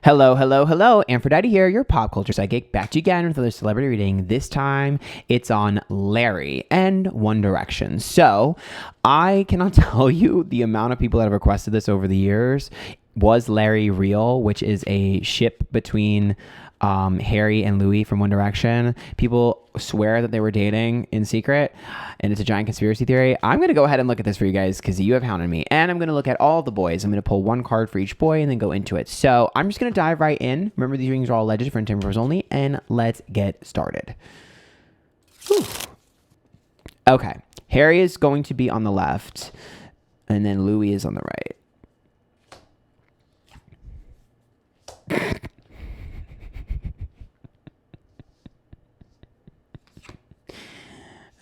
Hello, hello, hello. Antphrodite here, your pop culture psychic, back to you again with another celebrity reading. This time, it's on Larry and One Direction. So, I cannot tell you the amount of people that have requested this over the years. Was Larry real, which is a ship between Harry and Louis from One Direction. People swear that they were dating in secret, and it's a giant conspiracy theory. I'm going to go ahead and look at this for you guys because you have hounded me, and I'm going to look at all the boys. I'm going to pull one card for each boy and then go into it. So I'm just going to dive right in. Remember, these readings are all alleged for entertainment purposes only, and let's get started. Whew. Okay, Harry is going to be on the left, and then Louis is on the right.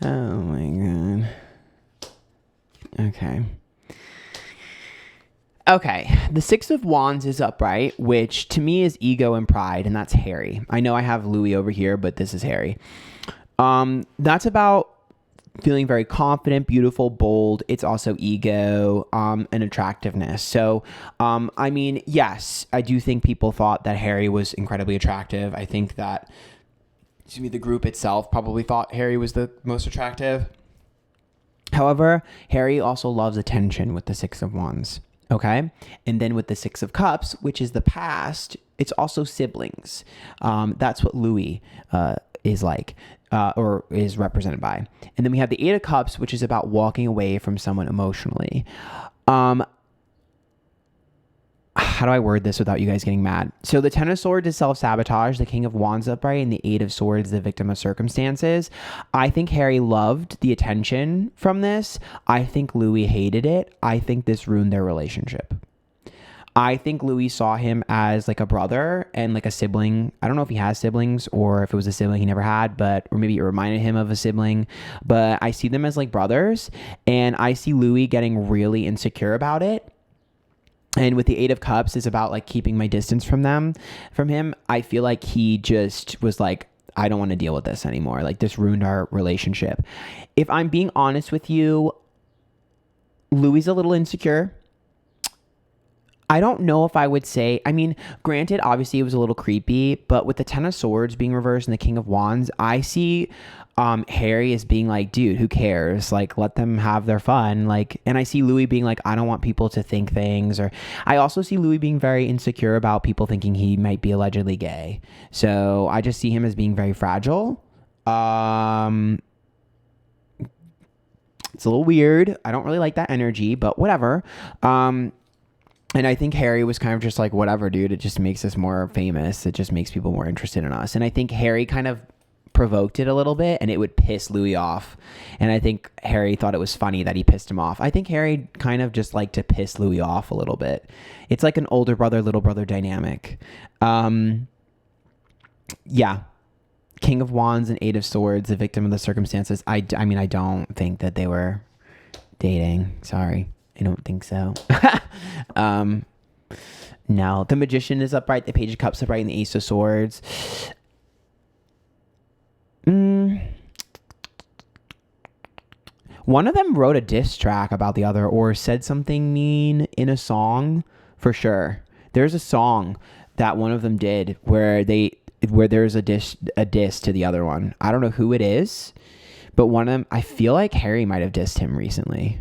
Oh my god. Okay, the Six of Wands is upright, which to me is ego and pride, and that's Harry. I know I have Louis over here, but this is Harry. That's about feeling very confident, beautiful, bold. It's also ego and attractiveness. So, I mean, yes, I do think people thought that Harry was incredibly attractive. I think that the group itself probably thought Harry was the most attractive. However, Harry also loves attention with the Six of Wands. Okay. And then with the Six of Cups, which is the past, it's also siblings. That's what Louis is like, or is represented by. And then we have the Eight of Cups, which is about walking away from someone emotionally. How do I word this without you guys getting mad? So the Ten of Swords is self-sabotage, the King of Wands upright, and the Eight of Swords is the victim of circumstances. I think Harry loved the attention from this. I think Louis hated it. I think this ruined their relationship. I think Louis saw him as like a brother and like a sibling. I don't know if he has siblings or if it was a sibling he never had, or maybe it reminded him of a sibling, but I see them as like brothers, and I see Louis getting really insecure about it. And with the Eight of Cups is about like keeping my distance from him. I feel like he just was like, I don't want to deal with this anymore. Like, this ruined our relationship. If I'm being honest with you, Louis is a little insecure. I don't know if I would say, I mean, granted, obviously it was a little creepy, but with the Ten of Swords being reversed and the King of Wands, I see Harry as being like, dude, who cares? Like, let them have their fun. Like, and I see Louis being like, I don't want people to think things. Or I also see Louis being very insecure about people thinking he might be allegedly gay. So I just see him as being very fragile. It's a little weird. I don't really like that energy, but whatever. And I think Harry was kind of just like, whatever, dude. It just makes us more famous. It just makes people more interested in us. And I think Harry kind of provoked it a little bit, and it would piss Louis off. And I think Harry thought it was funny that he pissed him off. I think Harry kind of just liked to piss Louis off a little bit. It's like an older brother, little brother dynamic. Yeah. King of Wands and Eight of Swords, the victim of the circumstances. I mean, I don't think that they were dating. Sorry. I don't think so. No, the Magician is upright, the Page of Cups upright, and the Ace of Swords. One of them wrote a diss track about the other or said something mean in a song, for sure. There's a song that one of them did where there's a diss to the other one. I don't know who it is, but one of them, I feel like Harry might have dissed him recently.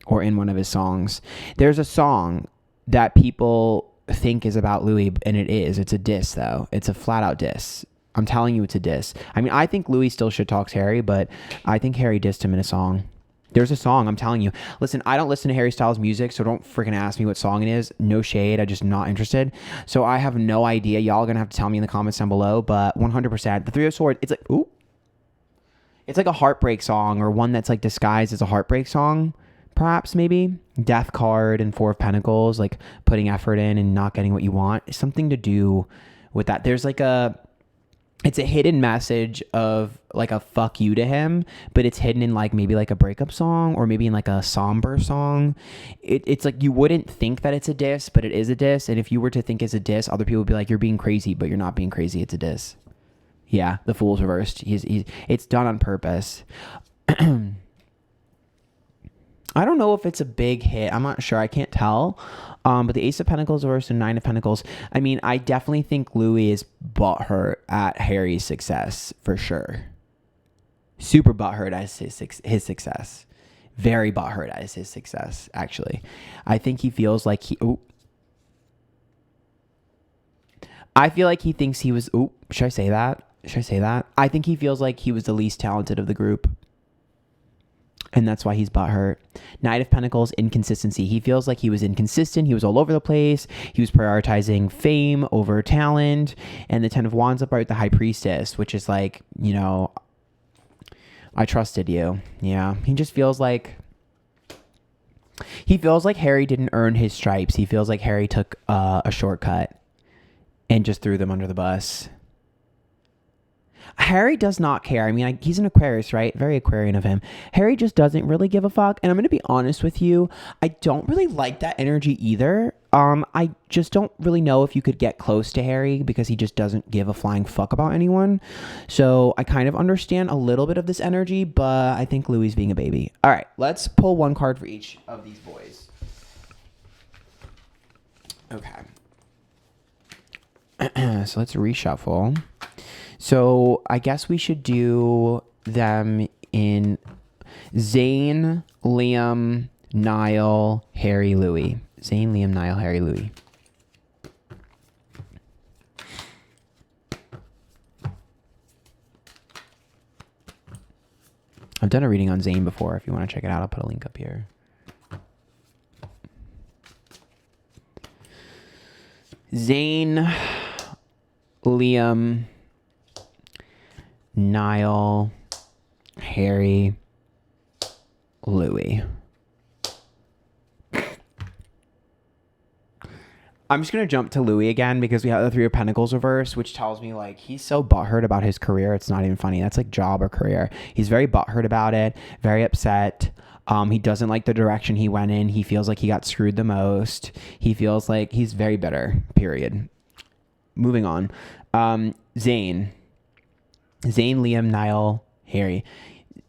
Or in one of his songs. There's a song that people think is about Louis, and it is. It's a diss, though. It's a flat-out diss. I'm telling you, it's a diss. I mean, I think Louis still shit talks Harry, but I think Harry dissed him in a song. There's a song, I'm telling you. Listen, I don't listen to Harry Styles music, so don't freaking ask me what song it is. No shade, I'm just not interested. So I have no idea. Y'all are going to have to tell me in the comments down below, but 100%. The Three of Swords, it's like, ooh. It's like a heartbreak song, or one that's like disguised as a heartbreak song. Perhaps, maybe. Death card and Four of Pentacles, like putting effort in and not getting what you want. It's something to do with that. There's like it's a hidden message of like a fuck you to him, but it's hidden in like maybe like a breakup song or maybe in like a somber song. It's like you wouldn't think that it's a diss, but it is a diss. And if you were to think it's a diss, other people would be like, you're being crazy, but you're not being crazy. It's a diss. Yeah, the Fool's reversed. It's done on purpose. I don't know if it's a big hit. I'm not sure. I can't tell. But the Ace of Pentacles versus the Nine of Pentacles. I mean, I definitely think Louis is butthurt at Harry's success for sure. Super butthurt as his success. Very butthurt as his success, actually. I think he feels like I feel like he thinks he was... should I say that? I think he feels like he was the least talented of the group. And that's why he's butthurt. Knight of Pentacles, inconsistency. He feels like he was inconsistent. He was all over the place. He was prioritizing fame over talent. And the Ten of Wands up right with the High Priestess, which is like, you know, I trusted you. Yeah. He just feels like... He feels like Harry didn't earn his stripes. He feels like Harry took a shortcut and just threw them under the bus. Harry does not care. I mean, he's an Aquarius, right? Very Aquarian of him. Harry just doesn't really give a fuck. And I'm going to be honest with you. I don't really like that energy either. I just don't really know if you could get close to Harry because he just doesn't give a flying fuck about anyone. So I kind of understand a little bit of this energy, but I think Louis being a baby. All right, let's pull one card for each of these boys. Okay. So let's reshuffle. So I guess we should do them in Zayn, Liam, Niall, Harry, Louis. Zayn, Liam, Niall, Harry, Louis. I've done a reading on Zayn before. If you want to check it out, I'll put a link up here. Zayn, Liam, Niall, Harry, Louis. I'm just going to jump to Louis again because we have the Three of Pentacles reverse, which tells me like he's so butthurt about his career. It's not even funny. That's like job or career. He's very butthurt about it, very upset. He doesn't like the direction he went in. He feels like he got screwed the most. He feels like he's very bitter, period. Moving on. Zayn, Liam, Niall, Harry.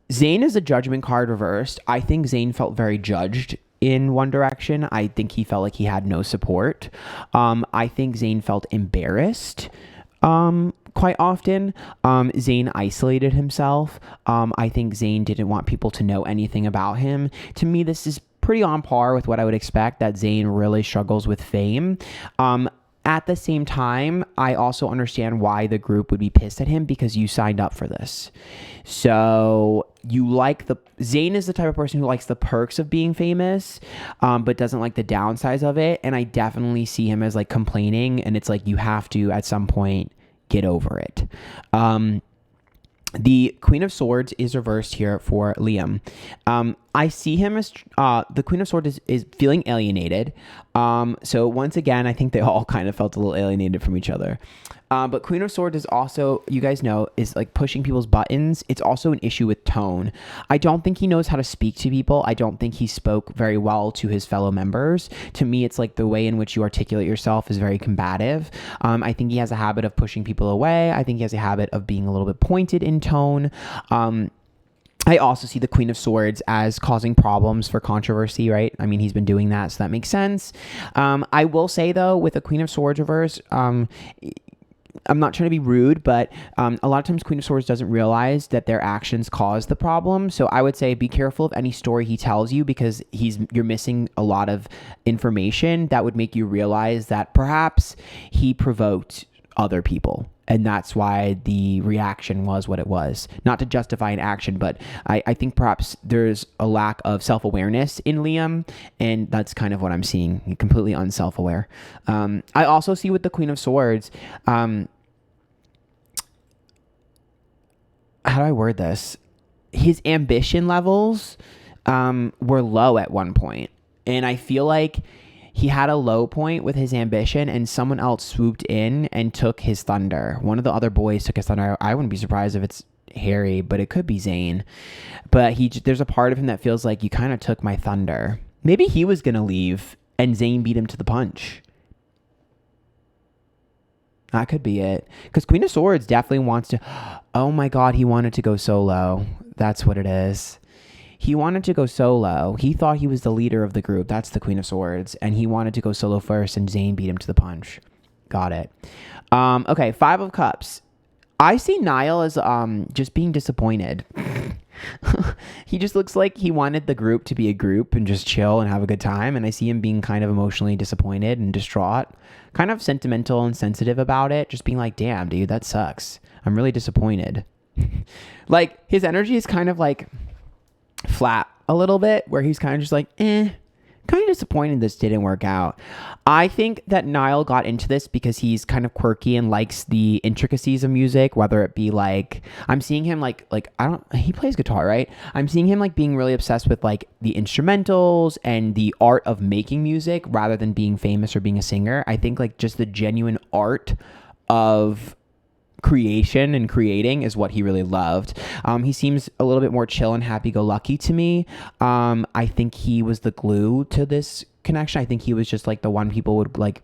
Zayn is a judgment card reversed. I think Zayn felt very judged in One Direction. I think he felt like he had no support. I think Zayn felt embarrassed quite often. Zayn isolated himself. I think Zayn didn't want people to know anything about him. To me, this is pretty on par with what I would expect, that Zayn really struggles with fame. At the same time, I also understand why the group would be pissed at him because you signed up for this. So Zayn is the type of person who likes the perks of being famous, but doesn't like the downsides of it. And I definitely see him as like complaining, and it's like you have to at some point get over it. The Queen of Swords is reversed here for Liam. I see him as the Queen of Swords is feeling alienated. So once again, I think they all kind of felt a little alienated from each other. But Queen of Swords is also, you guys know, is like pushing people's buttons. It's also an issue with tone. I don't think he knows how to speak to people. I don't think he spoke very well to his fellow members. To me, it's like the way in which you articulate yourself is very combative. I think he has a habit of pushing people away. I think he has a habit of being a little bit pointed in tone. I also see the Queen of Swords as causing problems for controversy, right? I mean, he's been doing that, so that makes sense. I will say, though, with the Queen of Swords reverse, I'm not trying to be rude, but a lot of times Queen of Swords doesn't realize that their actions cause the problem. So I would say be careful of any story he tells you because you're missing a lot of information that would make you realize that perhaps he provoked other people. And that's why the reaction was what it was. Not to justify an action, but I think perhaps there's a lack of self-awareness in Liam, and that's kind of what I'm seeing. He's completely unself-aware. I also see with the Queen of Swords, how do I word this? His ambition levels were low at one point. And I feel like he had a low point with his ambition and someone else swooped in and took his thunder. One of the other boys took his thunder. I wouldn't be surprised if it's Harry, but it could be Zayn. But there's a part of him that feels like you kind of took my thunder. Maybe he was going to leave and Zayn beat him to the punch. That could be it. Because Queen of Swords definitely wants to... Oh my God, he wanted to go solo. That's what it is. he wanted to go solo. He thought he was the leader of the group. That's the Queen of Swords. And he wanted to go solo first, and Zayn beat him to the punch. Got it. Okay, Five of Cups. I see Niall as just being disappointed. He just looks like he wanted the group to be a group and just chill and have a good time. And I see him being kind of emotionally disappointed and distraught, kind of sentimental and sensitive about it. Just being like, damn, dude, that sucks. I'm really disappointed. Like, his energy is kind of like flat a little bit, where he's kind of just like, kind of disappointed this didn't work out. I think that Niall got into this because he's kind of quirky and likes the intricacies of music, whether it be like, I'm seeing him he plays guitar, right? I'm seeing him like being really obsessed with like the instrumentals and the art of making music rather than being famous or being a singer. I think like just the genuine art of creation and creating is what he really loved. He seems a little bit more chill and happy-go-lucky to me. I think he was the glue to this connection. I think he was just like the one people would like.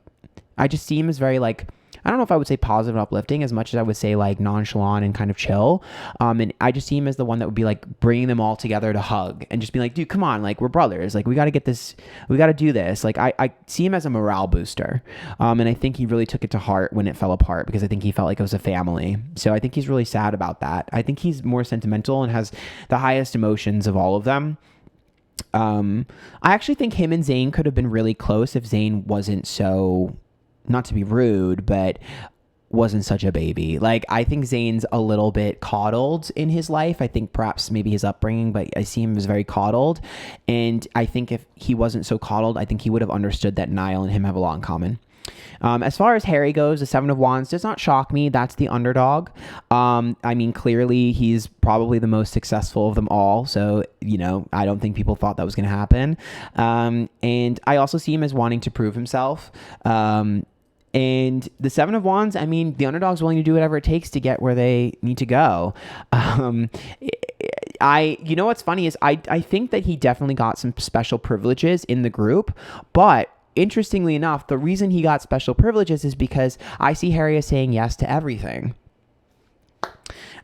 I just see him as very like, I don't know if I would say positive and uplifting as much as I would say like nonchalant and kind of chill. And I just see him as the one that would be like bringing them all together to hug and just be like, dude, come on, like we're brothers, like we got to get this, we got to do this. Like I see him as a morale booster. And I think he really took it to heart when it fell apart, because I think he felt like it was a family. So I think he's really sad about that. I think he's more sentimental and has the highest emotions of all of them. I actually think him and Zayn could have been really close if Zayn wasn't so, not to be rude, but wasn't such a baby. Like, I think Zayn's a little bit coddled in his life. I think perhaps maybe his upbringing, but I see him as very coddled. And I think if he wasn't so coddled, I think he would have understood that Niall and him have a lot in common. As far as Harry goes, the Seven of Wands does not shock me. That's the underdog. I mean, clearly he's probably the most successful of them all. So, I don't think people thought that was going to happen. And I also see him as wanting to prove himself. And the Seven of Wands, I mean, the underdog's willing to do whatever it takes to get where they need to go. What's funny is I think that he definitely got some special privileges in the group, but interestingly enough, the reason he got special privileges is because I see Harry as saying yes to everything.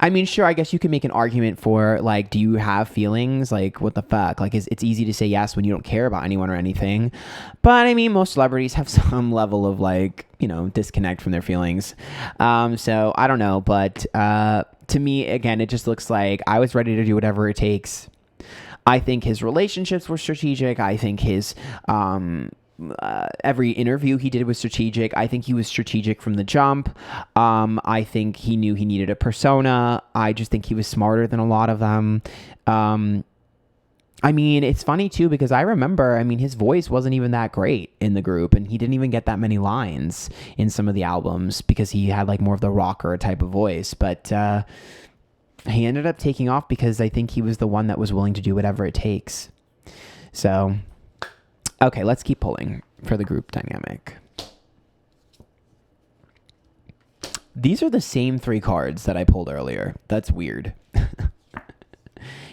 I mean, sure, I guess you can make an argument for, like, do you have feelings? Like, what the fuck? Like, it's easy to say yes when you don't care about anyone or anything. But, I mean, most celebrities have some level of, like, disconnect from their feelings. So, I don't know. But to me, again, it just looks like I was ready to do whatever it takes. I think his relationships were strategic. I think his every interview he did was strategic. I think he was strategic from the jump. I think he knew he needed a persona. I just think he was smarter than a lot of them. I mean, it's funny too, because I remember, his voice wasn't even that great in the group, and he didn't even get that many lines in some of the albums because he had like more of the rocker type of voice. But he ended up taking off because I think he was the one that was willing to do whatever it takes. So, okay, let's keep pulling for the group dynamic. These are the same three cards that I pulled earlier. That's weird.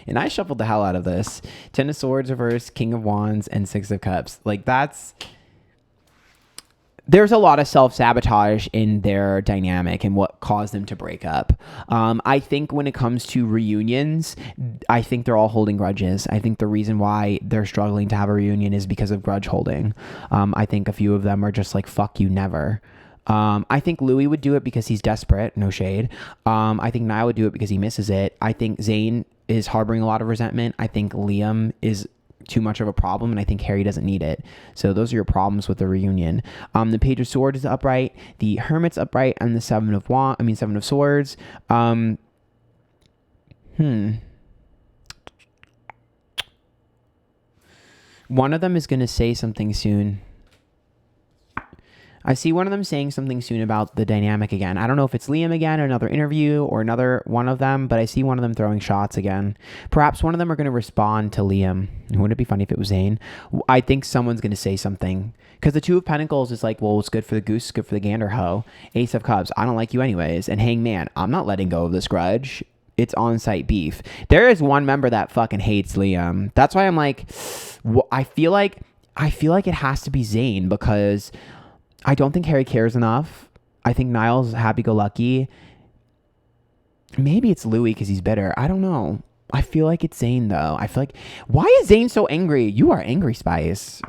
And I shuffled the hell out of this. 10 of Swords reverse, King of Wands, and 6 of Cups. Like, there's a lot of self-sabotage in their dynamic and what caused them to break up. I think when it comes to reunions, I think they're all holding grudges. I think the reason why they're struggling to have a reunion is because of grudge holding. I think a few of them are just like, fuck you, never. I think Louis would do it because he's desperate, no shade. I think Niall would do it because he misses it. I think Zayn is harboring a lot of resentment. I think Liam is too much of a problem, and I think Harry doesn't need it. So those are your problems with the reunion. The Page of Swords is upright, the Hermit's upright, and the Seven of Swords. One of them is going to say something soon. I see one of them saying something soon about the dynamic again. I don't know if it's Liam again, or another interview, or another one of them, but I see one of them throwing shots again. Perhaps one of them are going to respond to Liam. Wouldn't it be funny if it was Zayn? I think someone's going to say something. Because the Two of Pentacles is like, well, it's good for the goose, good for the gander, ho. Ace of Cups, I don't like you anyways. And Hangman, I'm not letting go of this grudge. It's on-site beef. There is one member that fucking hates Liam. That's why I'm like, I feel like it has to be Zayn, because I don't think Harry cares enough. I think Niall's happy-go-lucky. Maybe it's Louis because he's bitter. I don't know. I feel like it's Zayn though. I feel like, why is Zayn so angry? You are angry, Spice.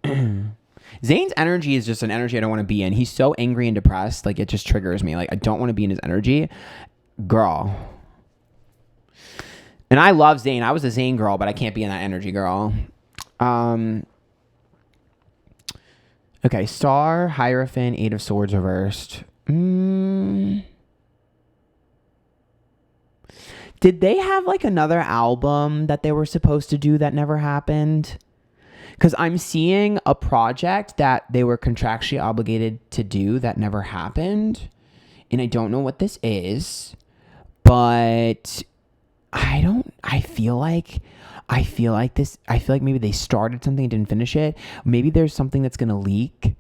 Zayn's energy is just an energy I don't want to be in. He's so angry and depressed. Like, it just triggers me. Like, I don't want to be in his energy. Girl. And I love Zayn. I was a Zayn girl, but I can't be in that energy, girl. Okay, Star, Hierophant, Eight of Swords reversed. Did they have like another album that they were supposed to do that never happened? Because I'm seeing a project that they were contractually obligated to do that never happened. And I don't know what this is. But I feel like maybe they started something and didn't finish it. Maybe there's something that's going to leak.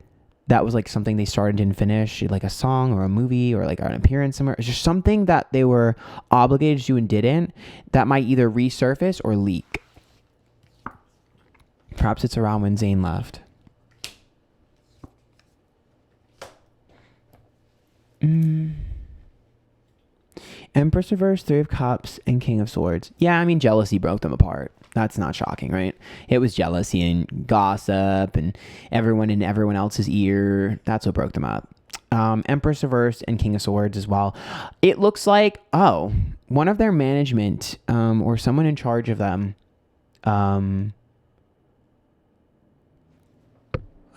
That was like something they started and didn't finish, like a song or a movie or like an appearance somewhere. It's just something that they were obligated to do and didn't, that might either resurface or leak. Perhaps it's around when Zayn left. Empress reverse, Three of Cups, and King of Swords. Yeah, I mean, jealousy broke them apart. That's not shocking, right? It was jealousy and gossip and everyone in everyone else's ear. That's what broke them up. Empress reverse and King of Swords as well. It looks like, one of their management or someone in charge of them. I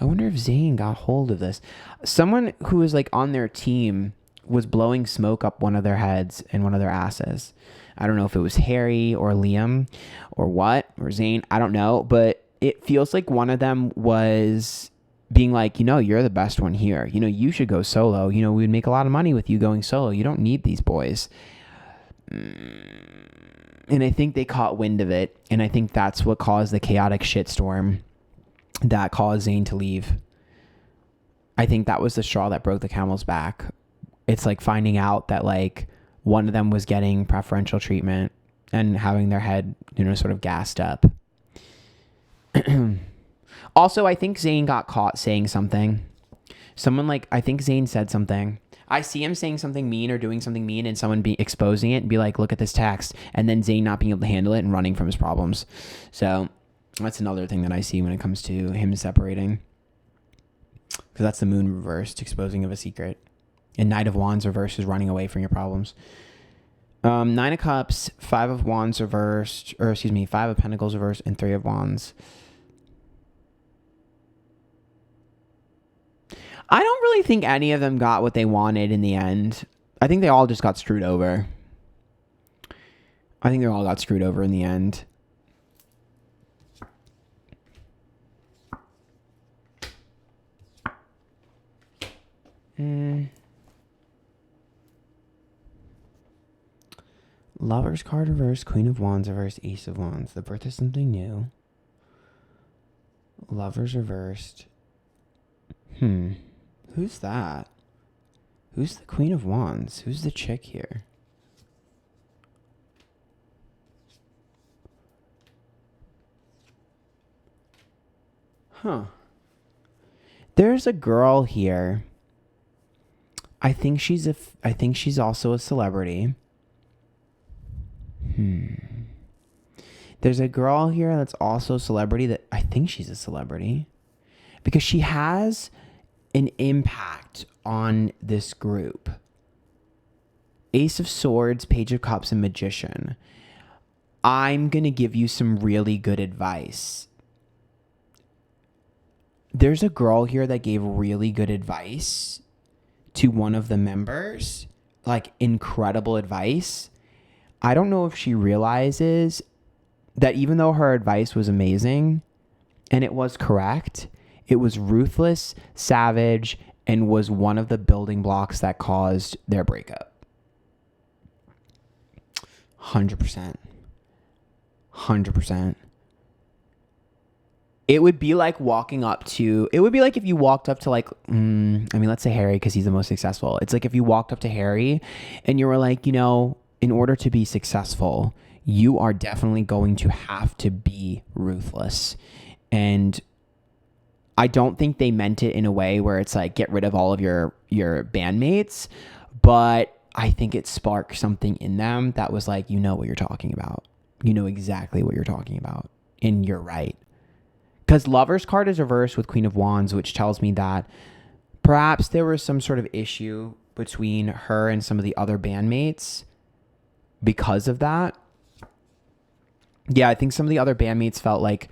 wonder if Zayn got hold of this. Someone who was like on their team was blowing smoke up one of their heads and one of their asses. I don't know if it was Harry or Liam or what, or Zayn. I don't know, but it feels like one of them was being like, you're the best one here. You should go solo. We would make a lot of money with you going solo. You don't need these boys. And I think they caught wind of it. And I think that's what caused the chaotic shitstorm that caused Zayn to leave. I think that was the straw that broke the camel's back. It's like finding out that like one of them was getting preferential treatment and having their head, sort of gassed up. Also, I think Zayn got caught saying something. I think Zayn said something. I see him saying something mean or doing something mean and someone be exposing it and be like, look at this text. And then Zayn not being able to handle it and running from his problems. So that's another thing that I see when it comes to him separating. Because that's the moon reversed, exposing of a secret. And Knight of Wands reversed is running away from your problems. Nine of Cups, Five of Wands reversed, Five of Pentacles reversed, and Three of Wands. I don't really think any of them got what they wanted in the end. I think they all just got screwed over. I think they all got screwed over in the end. Lover's card reversed, Queen of Wands reversed, Ace of Wands. The birth of something new. Lovers reversed. Who's that? Who's the Queen of Wands? Who's the chick here? There's a girl here. I think she's also a celebrity. There's a girl here that's also a celebrity that I think she's a celebrity because she has an impact on this group. Ace of Swords, Page of Cups, and Magician. I'm going to give you some really good advice. There's a girl here that gave really good advice to one of the members, like incredible advice. I don't know if she realizes that even though her advice was amazing and it was correct, it was ruthless, savage, and was one of the building blocks that caused their breakup. 100%. 100%. It would be like if you walked up to let's say Harry, because he's the most successful. It's like if you walked up to Harry and you were like, in order to be successful, you are definitely going to have to be ruthless. And I don't think they meant it in a way where it's like get rid of all of your bandmates, but I think it sparked something in them that was like, you know what you're talking about. You know exactly what you're talking about. And you're right. Because Lover's card is reversed with Queen of Wands, which tells me that perhaps there was some sort of issue between her and some of the other bandmates because of that. Yeah, I think some of the other bandmates felt like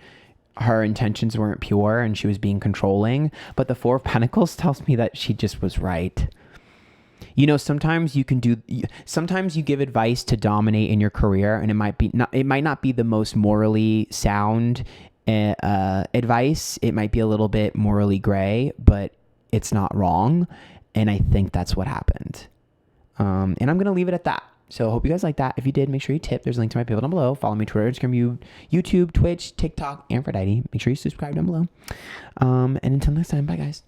her intentions weren't pure and she was being controlling. But the Four of Pentacles tells me that she just was right. You know, sometimes you give advice to dominate in your career, and it might not be the most morally sound advice. It might be a little bit morally gray, but it's not wrong. And I think that's what happened. And I'm going to leave it at that. So I hope you guys like that. If you did, make sure you tip. There's a link to my PayPal down below. Follow me Twitter, Instagram, YouTube, Twitch, TikTok, Antphrodite. Make sure you subscribe down below. And until next time, bye guys.